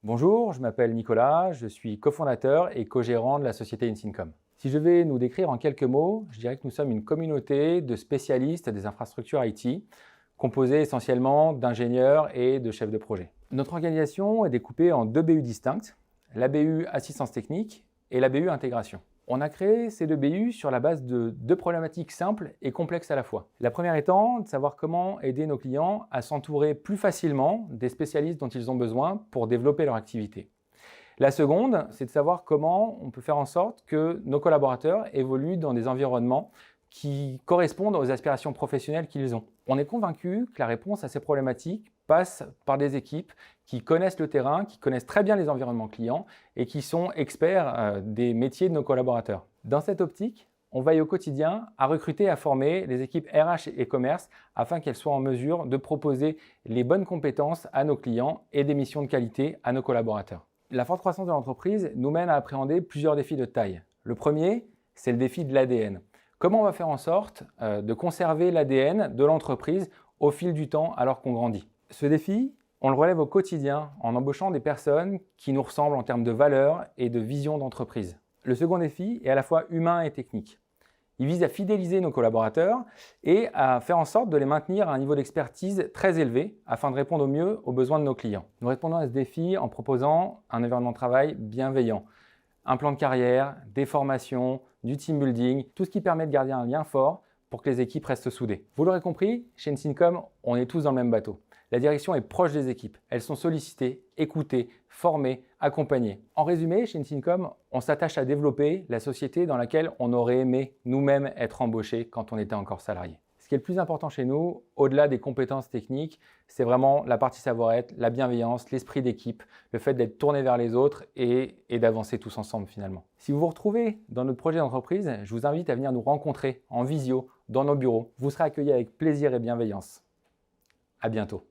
Bonjour, je m'appelle Nicolas, je suis cofondateur et co-gérant de la société Insyncom. Si je vais nous décrire en quelques mots, je dirais que nous sommes une communauté de spécialistes des infrastructures IT, composée essentiellement d'ingénieurs et de chefs de projet. Notre organisation est découpée en deux BU distinctes, la BU Assistance technique et la BU Intégration. On a créé ces deux BU sur la base de deux problématiques simples et complexes à la fois. La première étant de savoir comment aider nos clients à s'entourer plus facilement des spécialistes dont ils ont besoin pour développer leur activité. La seconde, c'est de savoir comment on peut faire en sorte que nos collaborateurs évoluent dans des environnements qui correspondent aux aspirations professionnelles qu'ils ont. On est convaincu que la réponse à ces problématiques passe par des équipes qui connaissent le terrain, qui connaissent très bien les environnements clients et qui sont experts des métiers de nos collaborateurs. Dans cette optique, on veille au quotidien à recruter et à former les équipes RH et commerce afin qu'elles soient en mesure de proposer les bonnes compétences à nos clients et des missions de qualité à nos collaborateurs. La forte croissance de l'entreprise nous mène à appréhender plusieurs défis de taille. Le premier, c'est le défi de l'ADN. Comment on va faire en sorte de conserver l'ADN de l'entreprise au fil du temps alors qu'on grandit? Ce défi, on le relève au quotidien en embauchant des personnes qui nous ressemblent en termes de valeurs et de vision d'entreprise. Le second défi est à la fois humain et technique. Il vise à fidéliser nos collaborateurs et à faire en sorte de les maintenir à un niveau d'expertise très élevé afin de répondre au mieux aux besoins de nos clients. Nous répondons à ce défi en proposant un environnement de travail bienveillant, un plan de carrière, des formations, du team building, tout ce qui permet de garder un lien fort pour que les équipes restent soudées. Vous l'aurez compris, chez Insyncom, on est tous dans le même bateau. La direction est proche des équipes. Elles sont sollicitées, écoutées, formées, accompagnées. En résumé, chez Insyncom, on s'attache à développer la société dans laquelle on aurait aimé nous-mêmes être embauchés quand on était encore salariés. Ce qui est le plus important chez nous, au-delà des compétences techniques, c'est vraiment la partie savoir-être, la bienveillance, l'esprit d'équipe, le fait d'être tourné vers les autres et d'avancer tous ensemble finalement. Si vous vous retrouvez dans notre projet d'entreprise, je vous invite à venir nous rencontrer en visio dans nos bureaux. Vous serez accueillis avec plaisir et bienveillance. À bientôt.